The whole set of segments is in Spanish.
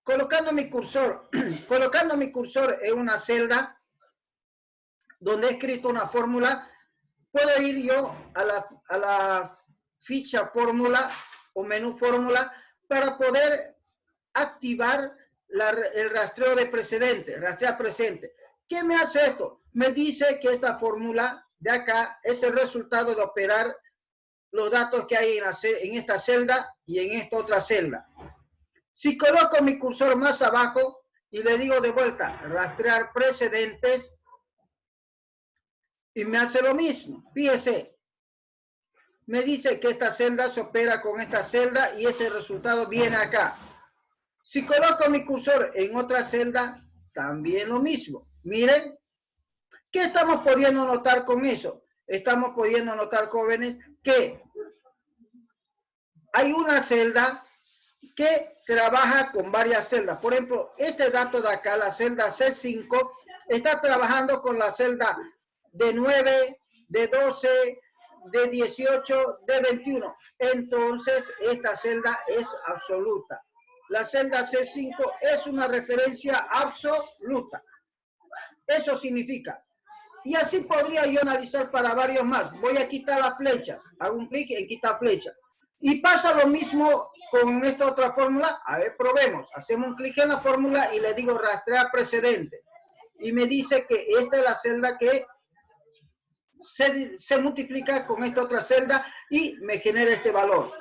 colocando mi cursor en una celda donde he escrito una fórmula, puedo ir yo a la ficha fórmula o menú fórmula para poder activar el rastreo de precedente, rastrear presente. ¿Qué me hace esto? Me dice que esta fórmula de acá es el resultado de operar los datos que hay en esta celda y en esta otra celda. Si coloco mi cursor más abajo y le digo de vuelta, rastrear precedentes, y me hace lo mismo. Fíjese, me dice que esta celda se opera con esta celda y ese resultado viene acá. Si coloco mi cursor en otra celda, también lo mismo. Miren, ¿qué estamos pudiendo notar con eso? Estamos pudiendo notar, jóvenes, que hay una celda que trabaja con varias celdas. Por ejemplo, este dato de acá, la celda C5, está trabajando con la celda de 9, de 12, de 18, de 21. Entonces, esta celda es absoluta. La celda C5 es una referencia absoluta. Eso significa. Y así podría yo analizar para varios más. Voy a quitar las flechas. Hago un clic en quitar flecha. Y pasa lo mismo con esta otra fórmula. A ver, probemos. Hacemos un clic en la fórmula y le digo rastrear precedente. Y me dice que esta es la celda que se multiplica con esta otra celda y me genera este valor.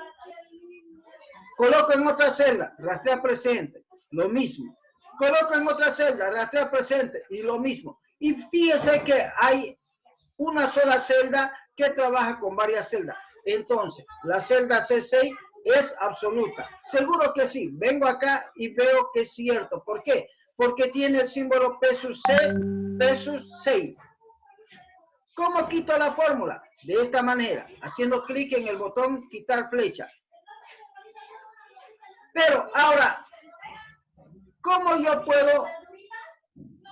Coloco en otra celda, rastrear presente, lo mismo. Coloco en otra celda, rastrear presente y lo mismo. Y fíjese que hay una sola celda que trabaja con varias celdas. Entonces, la celda C6 es absoluta. Seguro que sí. Vengo acá y veo que es cierto. ¿Por qué? Porque tiene el símbolo P sub C, P sub 6. ¿Cómo quito la fórmula? De esta manera, haciendo clic en el botón quitar flecha. Pero ahora, ¿cómo yo puedo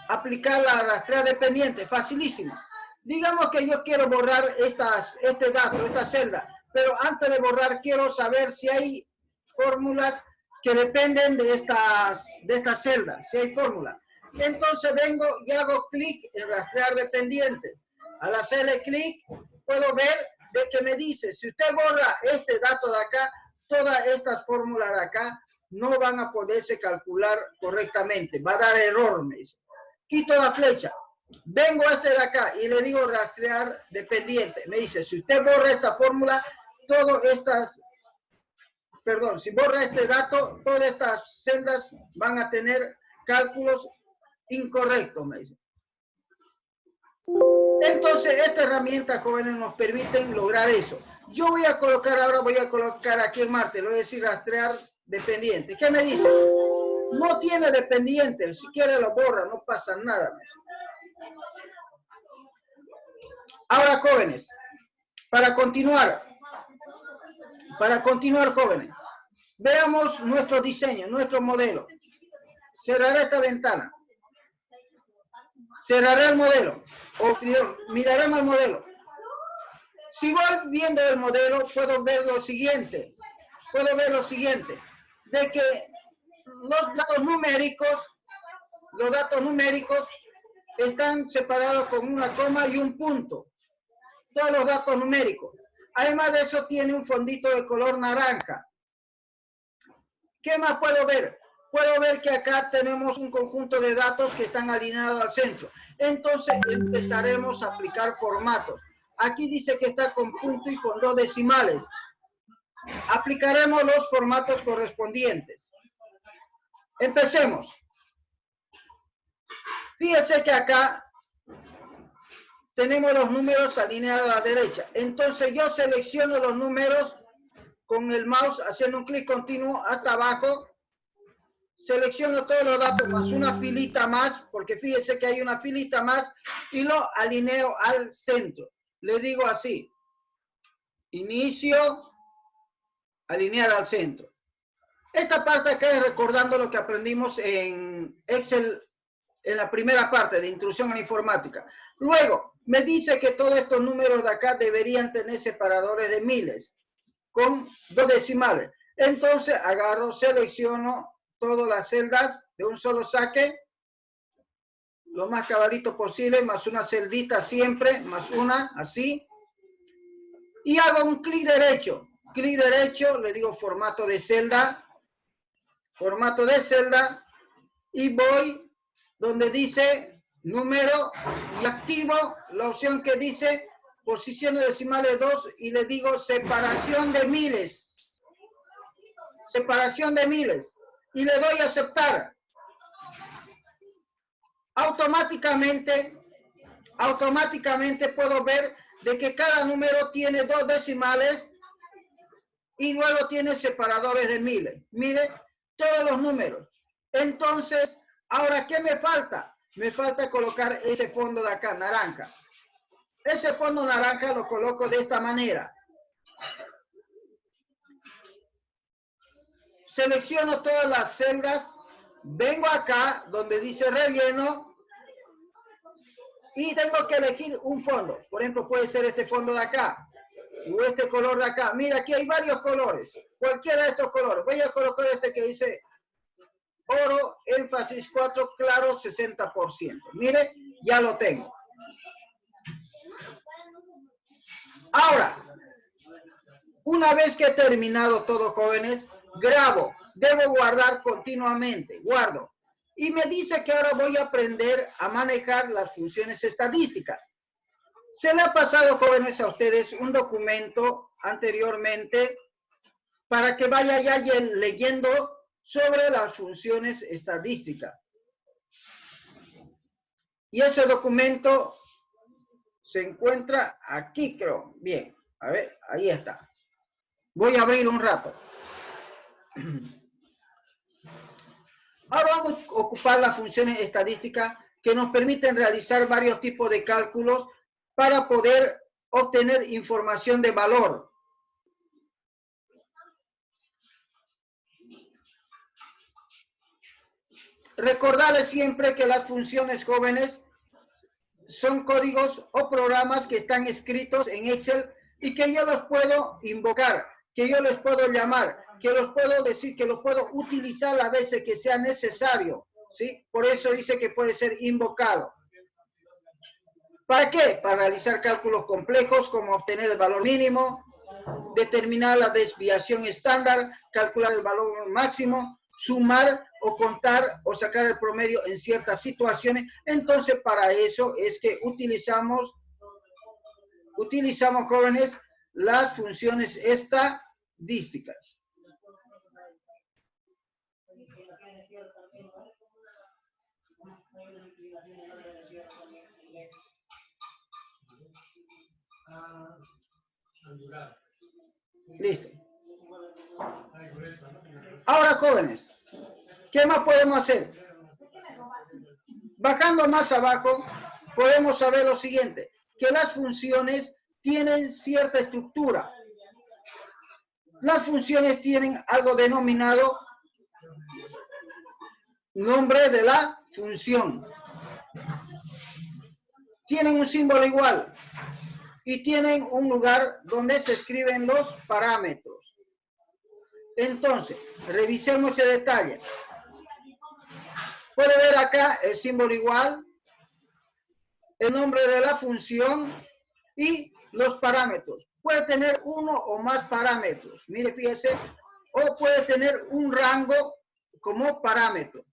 aplicar la rastrear dependiente? Facilísimo. Digamos que yo quiero borrar este dato, esta celda, pero antes de borrar quiero saber si hay fórmulas que dependen de estas celdas, si hay fórmulas. Entonces vengo y hago clic en rastrear dependiente. Al hacerle clic, puedo ver de que me dice, si usted borra este dato de acá, todas estas fórmulas de acá no van a poderse calcular correctamente. Va a dar error, me dice. Quito la flecha. Vengo a este de acá y le digo rastrear dependiente. Me dice, si usted borra esta fórmula, si borra este dato, todas estas celdas van a tener cálculos incorrectos, me dice. Entonces, esta herramienta, jóvenes, nos permiten lograr eso. Yo voy a colocar aquí en Marte, le voy a decir rastrear dependiente. ¿Qué me dice? No tiene dependiente, si quiere lo borra, no pasa nada. Ahora, jóvenes, para continuar, jóvenes, veamos nuestro diseño, nuestro modelo. Cerraré esta ventana. Cerraré el modelo, o miraremos el modelo. Si voy viendo el modelo, puedo ver lo siguiente, de que los datos numéricos están separados con una coma y un punto. Todos los datos numéricos. Además de eso, tiene un fondito de color naranja. ¿Qué más puedo ver? Puedo ver que acá tenemos un conjunto de datos que están alineados al centro. Entonces empezaremos a aplicar formatos. Aquí dice que está con punto y con 2 decimales. Aplicaremos los formatos correspondientes. Empecemos. Fíjense que acá tenemos los números alineados a la derecha. Entonces yo selecciono los números con el mouse haciendo un clic continuo hasta abajo. Selecciono todos los datos más una filita más, porque fíjense que hay una filita más, y lo alineo al centro. Le digo así, inicio, alinear al centro. Esta parte acá es recordando lo que aprendimos en Excel en la primera parte de Introducción a la Informática. Luego, me dice que todos estos números de acá deberían tener separadores de miles, con 2 decimales. Entonces, agarro, selecciono todas las celdas de un solo saque, lo más cabalito posible, más una celdita siempre, más una, así. Y hago un clic derecho, le digo formato de celda, y voy donde dice número y activo la opción que dice posiciones decimales 2 y le digo separación de miles. Y le doy a aceptar. Automáticamente puedo ver de que cada número tiene 2 decimales y luego tiene separadores de miles. Mire, todos los números. Entonces, ahora, ¿qué me falta? Me falta colocar este fondo de acá, naranja. Ese fondo naranja lo coloco de esta manera. Selecciono todas las celdas, vengo acá donde dice relleno y tengo que elegir un fondo. Por ejemplo, puede ser este fondo de acá o este color de acá. Mira, aquí hay varios colores, cualquiera de estos colores. Voy a colocar este que dice oro, énfasis 4, claro 60%. Mire, ya lo tengo. Ahora, una vez que he terminado todo, jóvenes, grabo, debo guardar continuamente, guardo. Y me dice que ahora voy a aprender a manejar las funciones estadísticas. Se le ha pasado, jóvenes, a ustedes un documento anteriormente para que vaya ya leyendo sobre las funciones estadísticas. Y ese documento se encuentra aquí, creo. Bien, a ver, ahí está. Voy a abrir un rato. Ahora vamos a ocupar las funciones estadísticas que nos permiten realizar varios tipos de cálculos para poder obtener información de valor. Recordarles siempre que las funciones, jóvenes, son códigos o programas que están escritos en Excel y que yo los puedo invocar, que yo les puedo llamar, que los puedo decir, que los puedo utilizar a veces que sea necesario, ¿sí? Por eso dice que puede ser invocado. ¿Para qué? Para realizar cálculos complejos como obtener el valor mínimo, determinar la desviación estándar, calcular el valor máximo, sumar o contar o sacar el promedio en ciertas situaciones. Entonces, para eso es que utilizamos, jóvenes, las funciones estadísticas. Listo. Ahora, jóvenes, ¿qué más podemos hacer? Bajando más abajo, podemos saber lo siguiente, que las funciones tienen cierta estructura. Las funciones tienen algo denominado nombre de la función. Tienen un símbolo igual y tienen un lugar donde se escriben los parámetros. Entonces, revisemos ese detalle. Puede ver acá el símbolo igual, el nombre de la función y los parámetros. Puede tener uno o más parámetros. Mire, fíjese. O puede tener un rango como parámetro.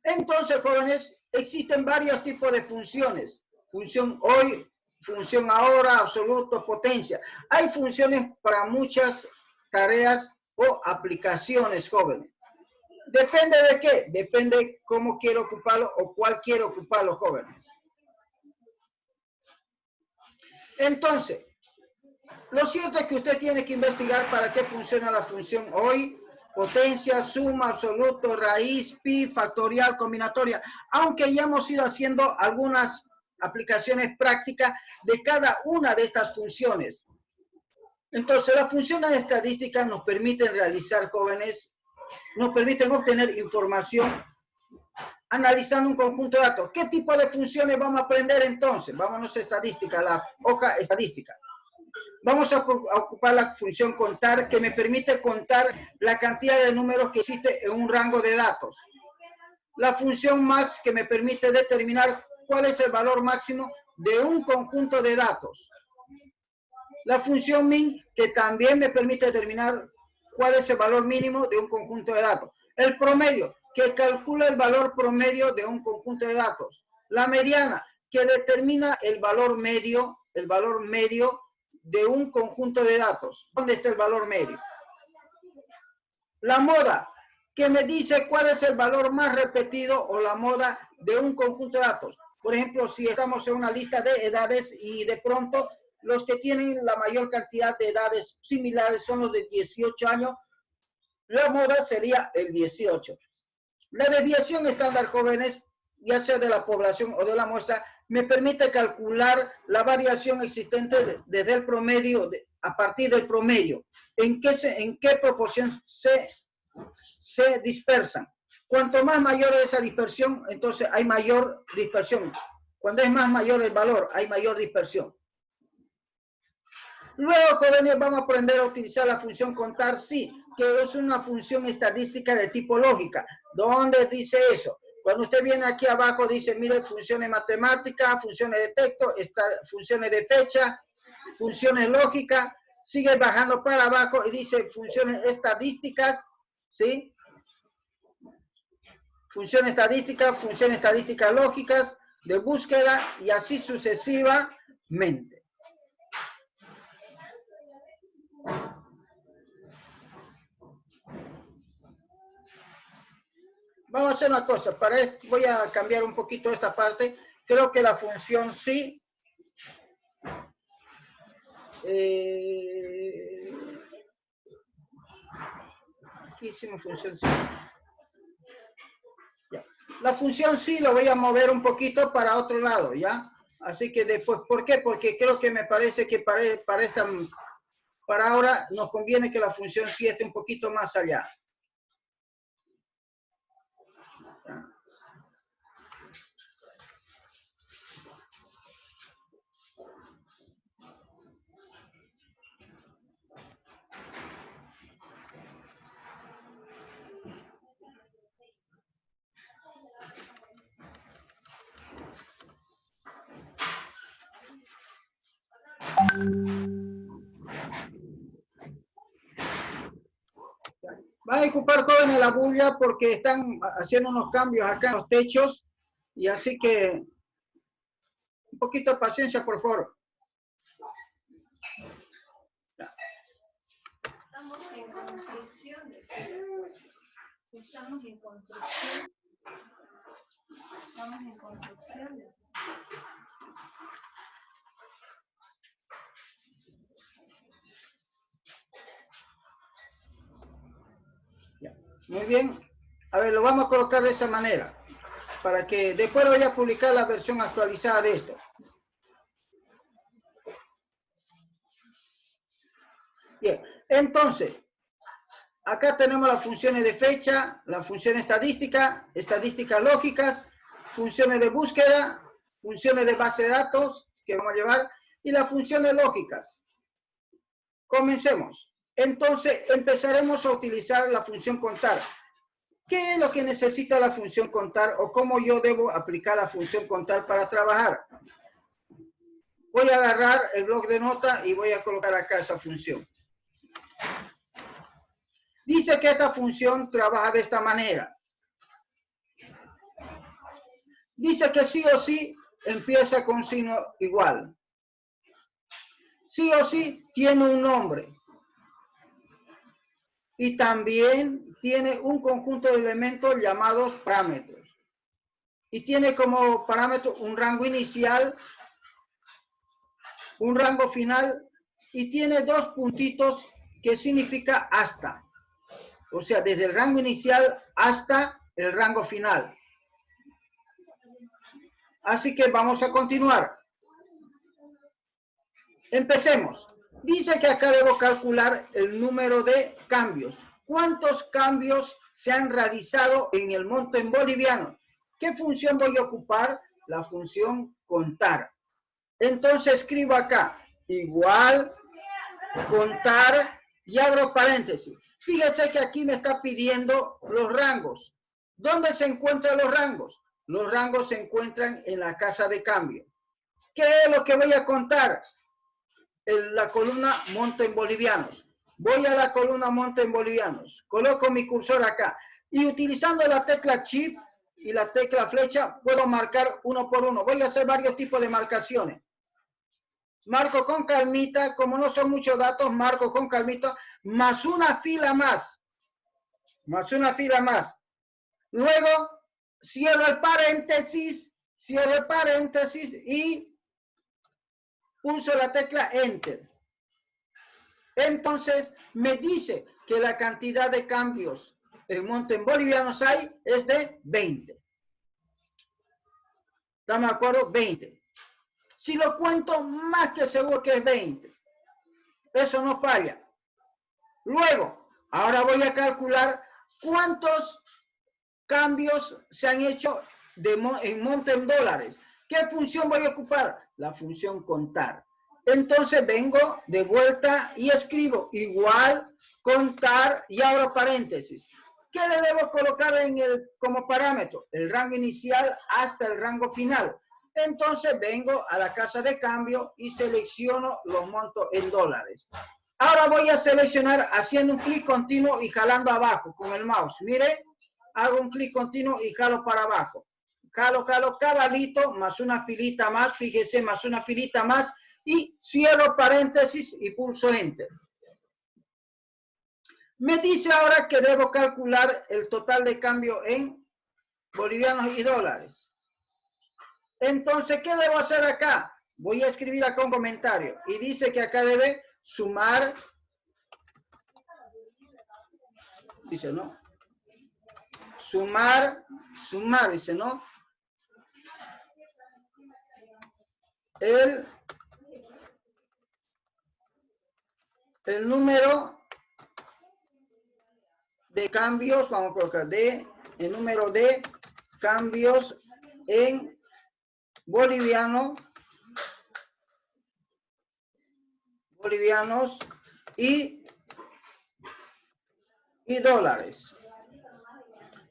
Entonces, jóvenes, existen varios tipos de funciones. Función hoy, función ahora, absoluto, potencia. Hay funciones para muchas tareas o aplicaciones, jóvenes. ¿Depende de qué? Depende cómo quiero ocuparlo o cuál quiero ocuparlo, jóvenes. Entonces, lo cierto es que usted tiene que investigar para qué funciona la función hoy, potencia, suma, absoluto, raíz, pi, factorial, combinatoria, aunque ya hemos ido haciendo algunas aplicaciones prácticas de cada una de estas funciones. Entonces, las funciones estadísticas nos permiten realizar, jóvenes, nos permiten obtener información analizando un conjunto de datos. ¿Qué tipo de funciones vamos a aprender entonces? Vámonos a estadística, la hoja estadística. Vamos a ocupar la función contar, que me permite contar la cantidad de números que existe en un rango de datos. La función max, que me permite determinar cuál es el valor máximo de un conjunto de datos. La función min, que también me permite determinar cuál es el valor mínimo de un conjunto de datos. El promedio, que calcula el valor promedio de un conjunto de datos. La mediana, que determina el valor medio de un conjunto de datos. ¿Dónde está el valor medio? La moda, que me dice cuál es el valor más repetido o la moda de un conjunto de datos. Por ejemplo, si estamos en una lista de edades y de pronto los que tienen la mayor cantidad de edades similares son los de 18 años, la moda sería el 18. La desviación estándar, jóvenes, ya sea de la población o de la muestra, me permite calcular la variación existente desde el promedio, a partir del promedio. ¿En qué proporción se dispersan? Cuanto más mayor es esa dispersión, entonces hay mayor dispersión. Cuando es más mayor el valor, hay mayor dispersión. Luego, jóvenes, vamos a aprender a utilizar la función contar sí, que es una función estadística de tipo lógica. ¿Dónde dice eso? Cuando usted viene aquí abajo, dice, mire, funciones matemáticas, funciones de texto, funciones de fecha, funciones lógicas, sigue bajando para abajo y dice funciones estadísticas, ¿sí? Funciones estadísticas lógicas, de búsqueda y así sucesivamente. Vamos a hacer una cosa, para esto voy a cambiar un poquito esta parte. Creo que la función sí aquí hicimos función sí. Ya. La función sí lo voy a mover un poquito para otro lado, ¿ya? Así que después, ¿por qué? Porque creo que me parece que para ahora nos conviene que la función sí esté un poquito más allá. Va a ocupar, jóvenes, la bulla porque están haciendo unos cambios acá en los techos y así que un poquito de paciencia, por favor. Estamos en construcción. Estamos en construcción. Estamos en construcción. Muy bien. A ver, lo vamos a colocar de esa manera, para que después voy a publicar la versión actualizada de esto. Bien, entonces, acá tenemos las funciones de fecha, las funciones estadísticas lógicas, funciones de búsqueda, funciones de base de datos que vamos a llevar, y las funciones lógicas. Comencemos. Entonces, empezaremos a utilizar la función contar. ¿Qué es lo que necesita la función contar o cómo yo debo aplicar la función contar para trabajar? Voy a agarrar el bloc de nota y voy a colocar acá esa función. Dice que esta función trabaja de esta manera. Dice que sí o sí empieza con signo igual. Sí o sí tiene un nombre. Y también tiene un conjunto de elementos llamados parámetros. Y tiene como parámetro un rango inicial, un rango final, y tiene dos puntitos que significa hasta. O sea, desde el rango inicial hasta el rango final. Así que vamos a continuar. Empecemos. Dice que acá debo calcular el número de cambios. ¿Cuántos cambios se han realizado en el monto en boliviano? ¿Qué función voy a ocupar? La función contar. Entonces escribo acá, igual contar y abro paréntesis. Fíjese que aquí me está pidiendo los rangos. ¿Dónde se encuentran los rangos? Los rangos se encuentran en la casa de cambio. ¿Qué es lo que voy a contar? En la columna monto en bolivianos. Voy a la columna monto en bolivianos. Coloco mi cursor acá. Y utilizando la tecla Shift y la tecla flecha, puedo marcar uno por uno. Voy a hacer varios tipos de marcaciones. Marco con calmita, como no son muchos datos, marco con calmita, más una fila más. Más una fila más. Luego, cierro el paréntesis y pulso la tecla Enter. Entonces, me dice que la cantidad de cambios en monto en bolivianos hay es de 20. ¿Estamos de acuerdo? 20. Si lo cuento, más que seguro que es 20. Eso no falla. Luego, ahora voy a calcular cuántos cambios se han hecho en monto en dólares. ¿Qué función voy a ocupar? La función contar. Entonces vengo de vuelta y escribo igual contar y abro paréntesis. ¿Qué le debo colocar como parámetro? El rango inicial hasta el rango final. Entonces vengo a la casa de cambio y selecciono los montos en dólares. Ahora voy a seleccionar haciendo un clic continuo y jalando abajo con el mouse. Mire, hago un clic continuo y jalo para abajo. Jalo, cabalito, más una filita más, fíjese, más una filita más, y cierro paréntesis y pulso Enter. Me dice ahora que debo calcular el total de cambio en bolivianos y dólares. Entonces, ¿qué debo hacer acá? Voy a escribir acá un comentario y dice que acá debe sumar, dice, ¿no? Sumar, dice, ¿no? El número de cambios, vamos a colocar el número de cambios en bolivianos y dólares.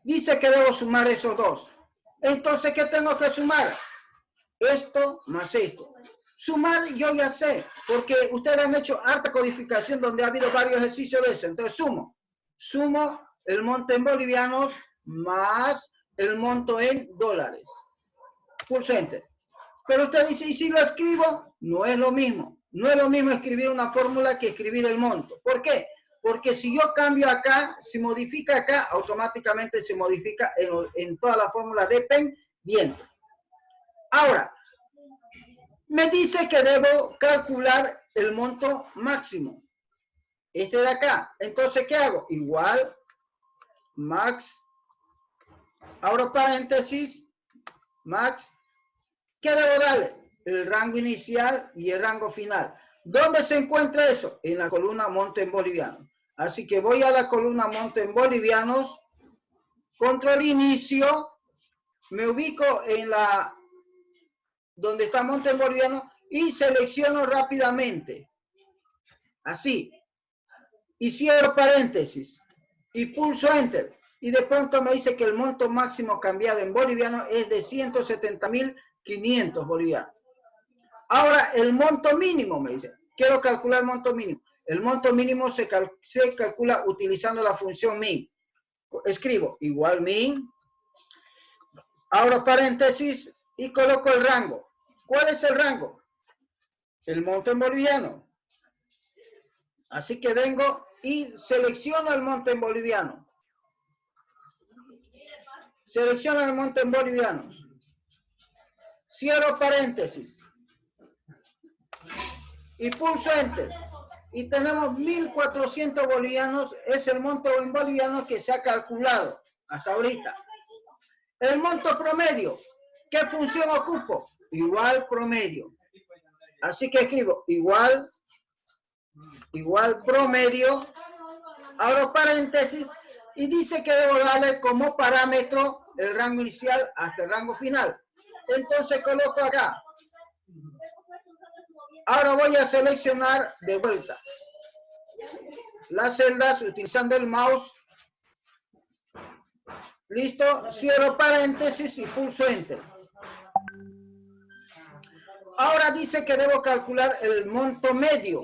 Dice que debo sumar esos dos. Entonces, ¿qué tengo que sumar? Esto más esto. Sumar yo ya sé, porque ustedes han hecho harta codificación donde ha habido varios ejercicios de eso. Entonces sumo el monto en bolivianos más el monto en dólares. Pulso Enter. Pero usted dice, ¿y si lo escribo? No es lo mismo. No es lo mismo escribir una fórmula que escribir el monto. ¿Por qué? Porque si yo cambio acá, si modifica acá, automáticamente se modifica en toda la fórmula dependiente. Ahora, me dice que debo calcular el monto máximo. Este de acá. Entonces, ¿qué hago? Igual, max, abro paréntesis, max. ¿Qué debo darle? El rango inicial y el rango final. ¿Dónde se encuentra eso? En la columna monto en bolivianos. Así que voy a la columna monto en bolivianos, control inicio, me ubico en la donde está monto en bolivianos y selecciono rápidamente. Así. Y cierro paréntesis y pulso Enter. Y de pronto me dice que el monto máximo cambiado en boliviano es de 170.500 bolivianos. Ahora, el monto mínimo, me dice. Quiero calcular el monto mínimo. El monto mínimo se calcula utilizando la función min. Escribo igual min. Abro paréntesis y coloco el rango. ¿Cuál es el rango? El monto en boliviano. Así que vengo y selecciono el monto en boliviano. Selecciono el monto en bolivianos. Cierro paréntesis. Y pulso Enter. Y tenemos 1.400 bolivianos. Es el monto en bolivianos que se ha calculado hasta ahorita. El monto promedio. ¿Qué función ocupo? Igual promedio. Así que escribo igual promedio. Abro paréntesis. Y dice que debo darle como parámetro el rango inicial hasta el rango final. Entonces coloco acá. Ahora voy a seleccionar de vuelta. las celdas utilizando el mouse. Listo, cierro paréntesis y pulso Enter. Ahora dice que debo calcular el monto medio,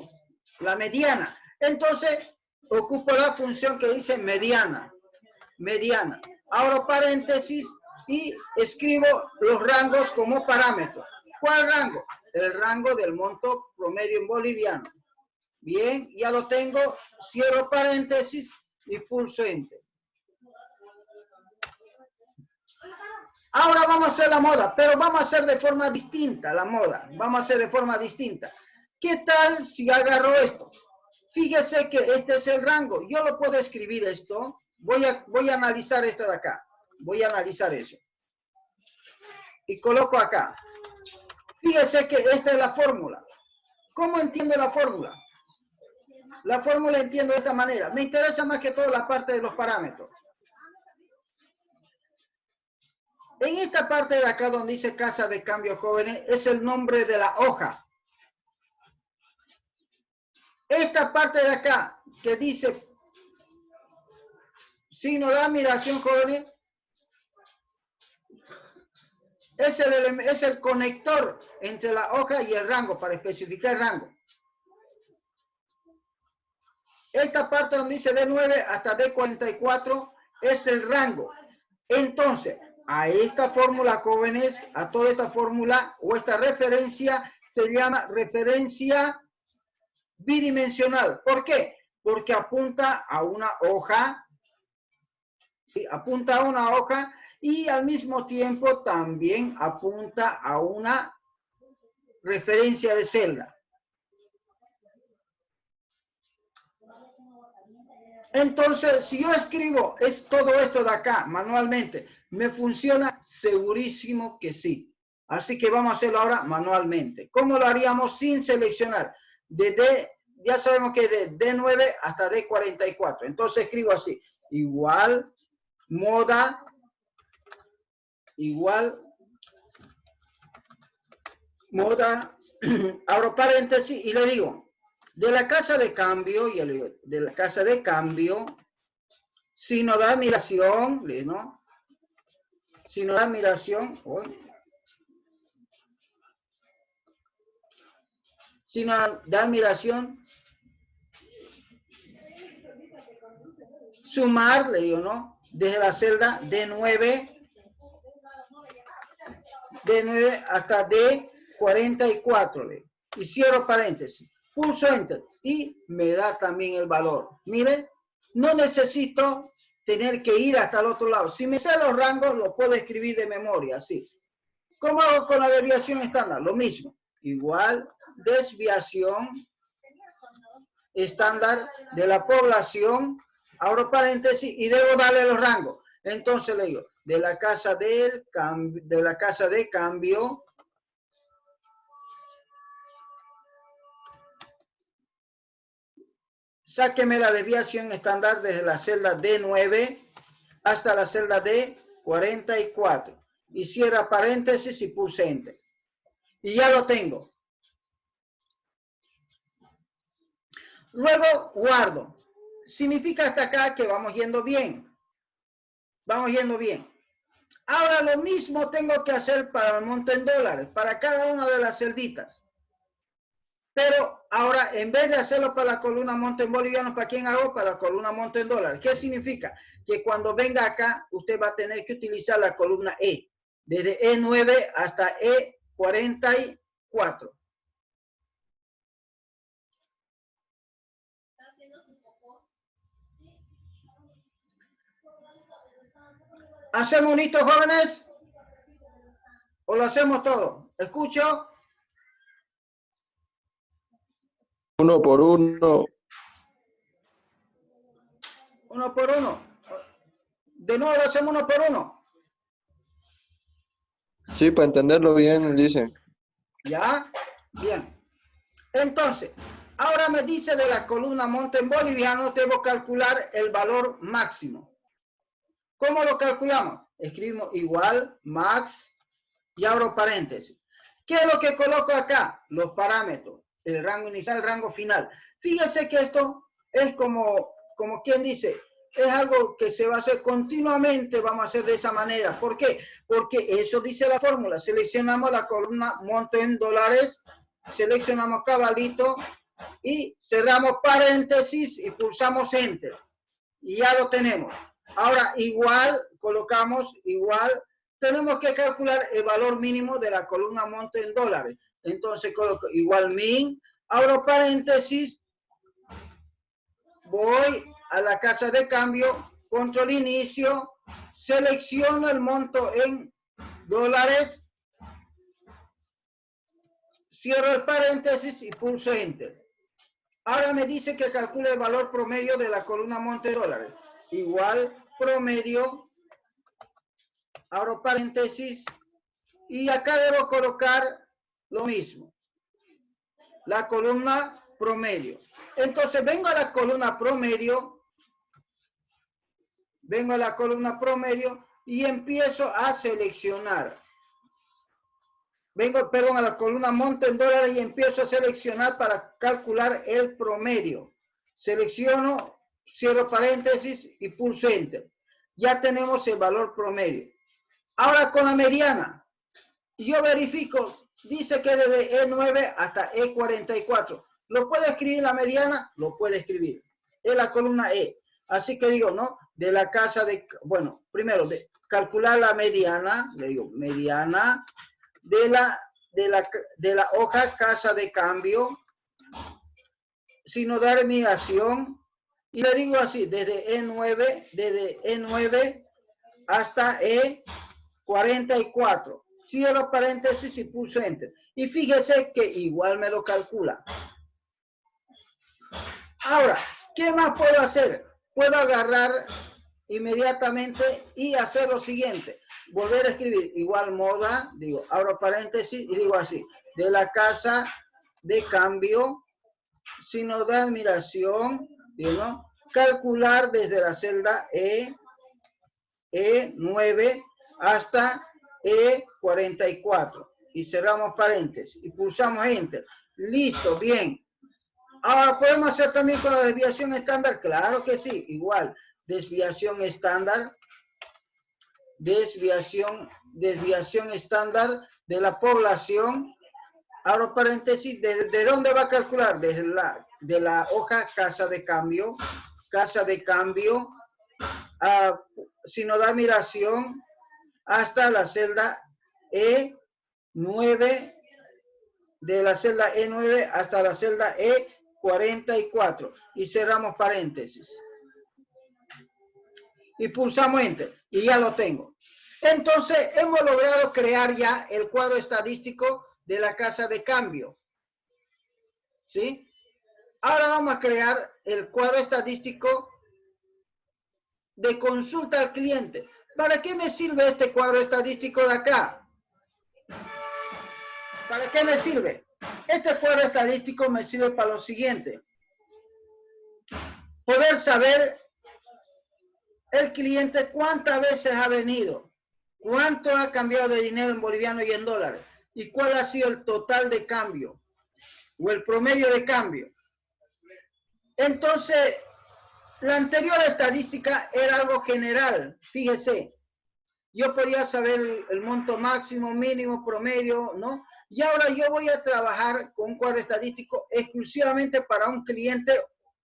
la mediana. Entonces, ocupo la función que dice mediana. Mediana. Abro paréntesis y escribo los rangos como parámetro. ¿Cuál rango? El rango del monto promedio en boliviano. Bien, ya lo tengo. Cierro paréntesis y pulso Enter. Ahora vamos a hacer la moda, pero vamos a hacer de forma distinta la moda. Vamos a hacer de forma distinta. ¿Qué tal si agarro esto? Fíjese que este es el rango. Yo lo puedo escribir esto. Voy a analizar esto de acá. Voy a analizar eso. Y coloco acá. Fíjese que esta es la fórmula. ¿Cómo entiendo la fórmula? La fórmula entiendo de esta manera. Me interesa más que todo la parte de los parámetros. En esta parte de acá donde dice casa de cambio jóvenes es el nombre de la hoja. Esta parte de acá que dice signo de admiración jóvenes es el conector entre la hoja y el rango para especificar el rango. Esta parte donde dice D9 hasta D44 es el rango. Entonces, a esta fórmula, jóvenes, a toda esta fórmula o esta referencia se llama referencia bidimensional. ¿Por qué? Porque apunta a una hoja, ¿sí? Apunta a una hoja y al mismo tiempo también apunta a una referencia de celda. Entonces, si yo escribo todo esto de acá manualmente, ¿me funciona? Segurísimo que sí. Así que vamos a hacerlo ahora manualmente. ¿Cómo lo haríamos sin seleccionar? Ya sabemos que de D9 hasta D44. Entonces escribo así. Igual, moda, abro paréntesis y le digo, de la casa de cambio, y le digo, de la casa de cambio, signo de admiración, ¿no? Signo de admiración, signo de admiración, sumar, le digo, ¿no? Desde la celda D9 hasta D44, y cierro paréntesis. Pulso Enter y me da también el valor. Miren, no necesito tener que ir hasta el otro lado. Si me sé los rangos, lo puedo escribir de memoria, así. ¿Cómo hago con la desviación estándar? Lo mismo. Igual, desviación estándar de la población, abro paréntesis y debo darle los rangos. Entonces le digo, de la casa de cambio, sáqueme la desviación estándar desde la celda D9 hasta la celda D44. Y cierra paréntesis y pulse Enter. Y ya lo tengo. Luego guardo. Significa hasta acá que vamos yendo bien. Vamos yendo bien. Ahora lo mismo tengo que hacer para el monto en dólares, para cada una de las celditas. Pero ahora, en vez de hacerlo para la columna monto en bolivianos, ¿para quién hago? Para la columna monto en dólares. ¿Qué significa? Que cuando venga acá, usted va a tener que utilizar la columna E. Desde E9 hasta E44. ¿Hacemos un hito, jóvenes? ¿O lo hacemos todo? ¿Escucho? Uno por uno. Uno por uno. De nuevo lo hacemos uno por uno. Sí, para entenderlo bien, dicen. ¿Ya? Bien. Entonces, ahora me dice de la columna monto en boliviano, debo calcular el valor máximo. ¿Cómo lo calculamos? Escribimos igual, max, y abro paréntesis. ¿Qué es lo que coloco acá? Los parámetros. El rango inicial, el rango final. Fíjense que esto es como quien dice, es algo que se va a hacer continuamente, vamos a hacer de esa manera. ¿Por qué? Porque eso dice la fórmula. Seleccionamos la columna monto en dólares, seleccionamos cabalito y cerramos paréntesis y pulsamos enter. Y ya lo tenemos. Ahora igual, colocamos igual, tenemos que calcular el valor mínimo de la columna monto en dólares. Entonces coloco igual min, abro paréntesis, voy a la casa de cambio, control inicio, selecciono el monto en dólares, cierro el paréntesis y pulso enter. Ahora me dice que calcule el valor promedio de la columna monto en dólares. Igual promedio, abro paréntesis y acá debo colocar lo mismo. La columna promedio. Entonces vengo a la columna promedio. Vengo a la columna promedio y empiezo a seleccionar. Vengo, perdón, a la columna monto en dólares y empiezo a seleccionar para calcular el promedio. Selecciono, cierro paréntesis y pulso enter. Ya tenemos el valor promedio. Ahora con la mediana. Yo verifico, dice que desde E9 hasta E44. ¿Lo puede escribir la mediana? Lo puede escribir. Es la columna E. Así que digo, ¿no? De la casa de, bueno, primero, de calcular la mediana, le digo, mediana de la hoja casa de cambio, sinodal migración, y le digo así, desde E9 hasta E44. Cierro paréntesis y pulso enter. Y fíjese que igual me lo calcula. Ahora, ¿qué más puedo hacer? Puedo agarrar inmediatamente y hacer lo siguiente. Volver a escribir igual moda, digo, abro paréntesis y digo así, de la casa de cambio, sinodal migración, digo, calcular desde la celda E9 hasta E44 y cerramos paréntesis y pulsamos enter. Listo, bien. Ahora podemos hacer también con la desviación estándar, claro que sí, igual, desviación estándar, desviación estándar de la población, abro paréntesis, ¿de dónde va a calcular? Desde de la hoja casa de cambio, sinodal migración, hasta la celda E9, de la celda E9 hasta la celda E44 y cerramos paréntesis y pulsamos enter y ya lo tengo. Entonces hemos logrado crear ya el cuadro estadístico de la casa de cambio, ¿sí? Ahora vamos a crear el cuadro estadístico de consulta al cliente. ¿Para qué me sirve este cuadro estadístico de acá? ¿Para qué me sirve? Este cuadro estadístico me sirve para lo siguiente. Poder saber el cliente cuántas veces ha venido, cuánto ha cambiado de dinero en boliviano y en dólares, y cuál ha sido el total de cambio o el promedio de cambio. Entonces, la anterior estadística era algo general, fíjese. Yo podía saber el monto máximo, mínimo, promedio, ¿no? Y ahora yo voy a trabajar con un cuadro estadístico exclusivamente para un cliente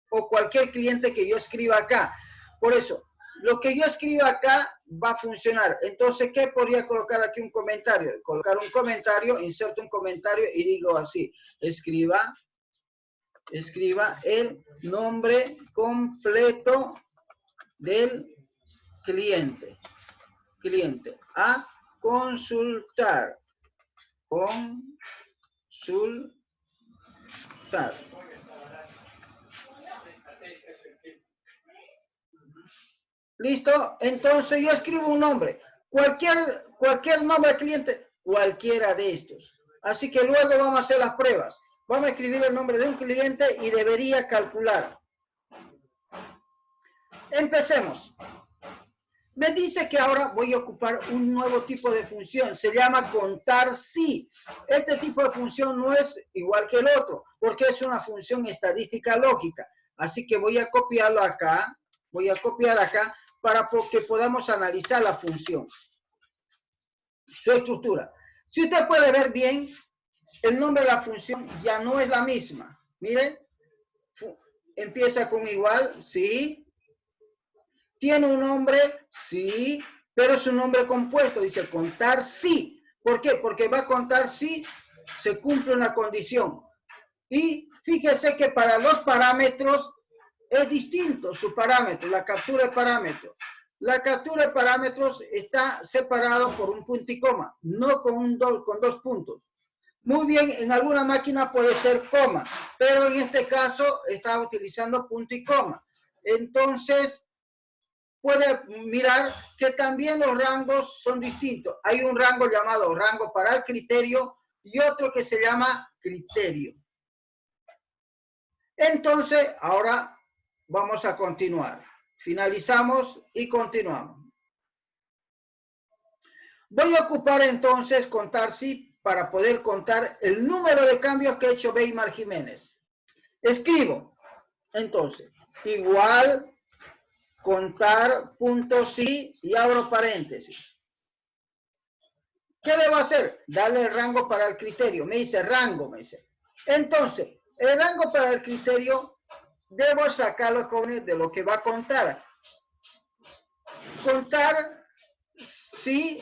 o cualquier cliente que yo escriba acá. Por eso, lo que yo escriba acá va a funcionar. Entonces, ¿qué podría colocar aquí? Un comentario. Colocar un comentario, inserto un comentario y digo así, escriba el nombre completo del cliente a consultar. Listo, entonces yo escribo un nombre, cualquier nombre de cliente, cualquiera de estos. Así que luego vamos a hacer las pruebas. Vamos a escribir el nombre de un cliente y debería calcular. Empecemos. Me dice que ahora voy a ocupar un nuevo tipo de función. Se llama contar sí. Este tipo de función no es igual que el otro, porque es una función estadística lógica. Así que voy a copiarlo acá. Voy a copiar acá para que podamos analizar la función. Su estructura. Si usted puede ver bien, el nombre de la función ya no es la misma. Miren, empieza con igual, sí. Tiene un nombre, sí, pero es un nombre compuesto. Dice contar sí. ¿Por qué? Porque va a contar si se cumple una condición. Y fíjese que para los parámetros es distinto su parámetro, la captura de parámetros. La captura de parámetros está separado por un punto y coma, no con dos puntos. Muy bien, en alguna máquina puede ser coma, pero en este caso está utilizando punto y coma. Entonces, puede mirar que también los rangos son distintos. Hay un rango llamado rango para el criterio y otro que se llama criterio. Entonces, ahora vamos a continuar. Finalizamos y continuamos. Voy a ocupar entonces contar sí para poder contar el número de cambios que ha hecho Weimar Jiménez. Escribo, entonces, igual contar punto sí y abro paréntesis. ¿Qué debo hacer? Darle el rango para el criterio. Me dice rango, me dice. Entonces, el rango para el criterio debo sacarlo de lo que va a contar. Contar sí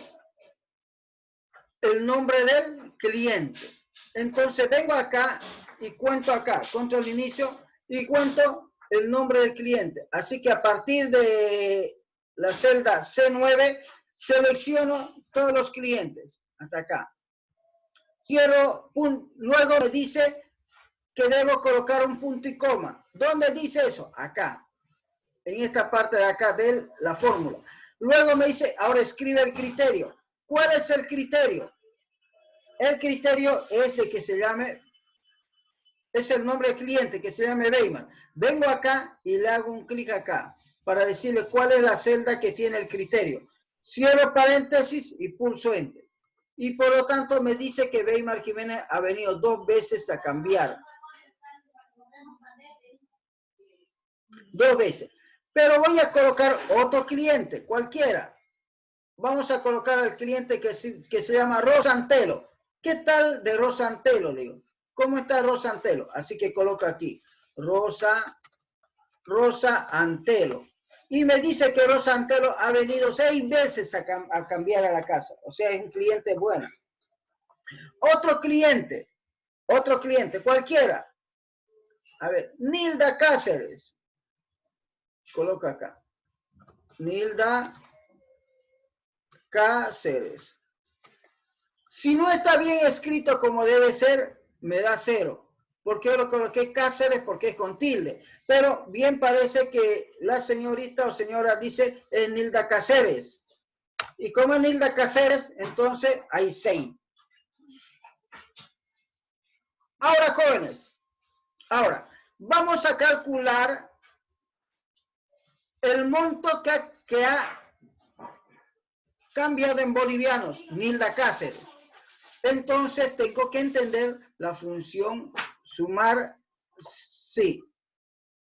el nombre del cliente. Entonces vengo acá y cuento acá, contra el inicio y cuento el nombre del cliente. Así que a partir de la celda C9 selecciono todos los clientes hasta acá. Cierro, luego me dice que debo colocar un punto y coma. ¿Dónde dice eso? Acá, en esta parte de acá de la fórmula. Luego me dice, ahora escribe el criterio. ¿Cuál es el criterio? El criterio es de que se llame, es el nombre del cliente, que se llame Weimar. Vengo acá y le hago un clic acá para decirle cuál es la celda que tiene el criterio. Cierro paréntesis y pulso Enter. Y por lo tanto me dice que Weimar Jiménez ha venido 2 veces a cambiar. 2 veces. Pero voy a colocar otro cliente, cualquiera. Vamos a colocar al cliente que se llama Rosa Antelo. ¿Qué tal de Rosa Antelo? Le digo. ¿Cómo está Rosa Antelo? Así que coloco aquí. Rosa Antelo. Y me dice que Rosa Antelo ha venido 6 veces a cambiar a la casa. O sea, es un cliente bueno. Otro cliente, cualquiera. A ver, Nilda Cáceres. Coloca acá. Nilda Cáceres. Si no está bien escrito como debe ser, me da 0. Porque yo lo coloqué Cáceres porque es con tilde. Pero bien parece que la señorita o señora dice es Nilda Cáceres. Y como es Nilda Cáceres, entonces hay 6. Ahora, jóvenes. Ahora, vamos a calcular el monto que ha cambiado en bolivianos, Nilda Cáceres. Entonces tengo que entender la función sumar sí.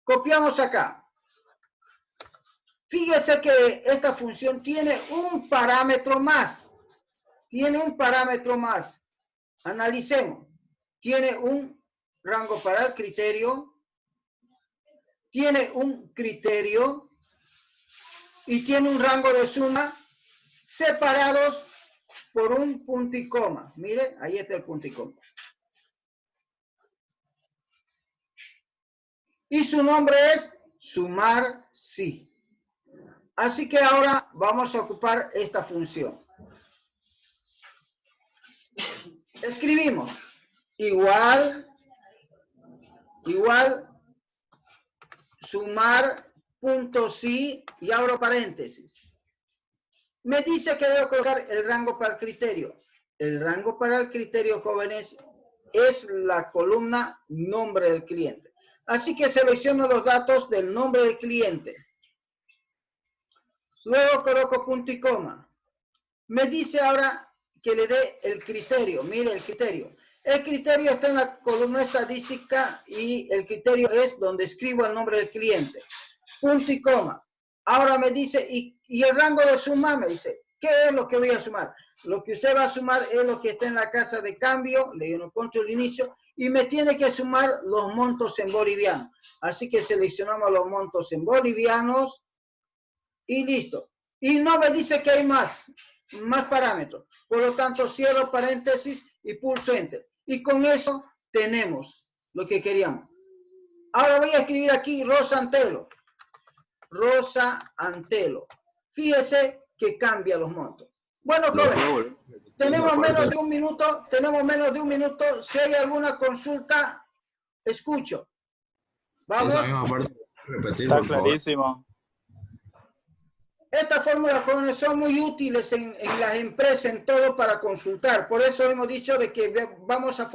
Copiamos acá. Fíjese que esta función tiene un parámetro más. Tiene un parámetro más. Analicemos. Tiene un rango para el criterio. Tiene un criterio. Y tiene un rango de suma separados por un punto y coma. Mire, ahí está el punto y coma. Y su nombre es sumar sí. Así que ahora vamos a ocupar esta función. Escribimos igual sumar punto sí y abro paréntesis. Me dice que debo colocar el rango para el criterio. El rango para el criterio, jóvenes, es la columna nombre del cliente. Así que selecciono los datos del nombre del cliente. Luego coloco punto y coma. Me dice ahora que le dé el criterio. Mire el criterio. El criterio está en la columna estadística y el criterio es donde escribo el nombre del cliente. Punto y coma. Ahora me dice, y el rango de sumar, me dice, ¿qué es lo que voy a sumar? Lo que usted va a sumar es lo que está en la casa de cambio, le doy un control de inicio, y me tiene que sumar los montos en bolivianos. Así que seleccionamos los montos en bolivianos y listo. Y no me dice que hay más parámetros. Por lo tanto, cierro paréntesis y pulso Enter. Y con eso tenemos lo que queríamos. Ahora voy a escribir aquí Rosa Antelo. Rosa Antelo. Fíjese que cambia los montos. Bueno, jóvenes, tenemos menos de un minuto. Si hay alguna consulta, escucho. Vamos. Esa misma parte, repetir, Está por favor. clarísimo. Estas fórmulas, jóvenes, son muy útiles en las empresas, en todo, para consultar. Por eso hemos dicho de que vamos a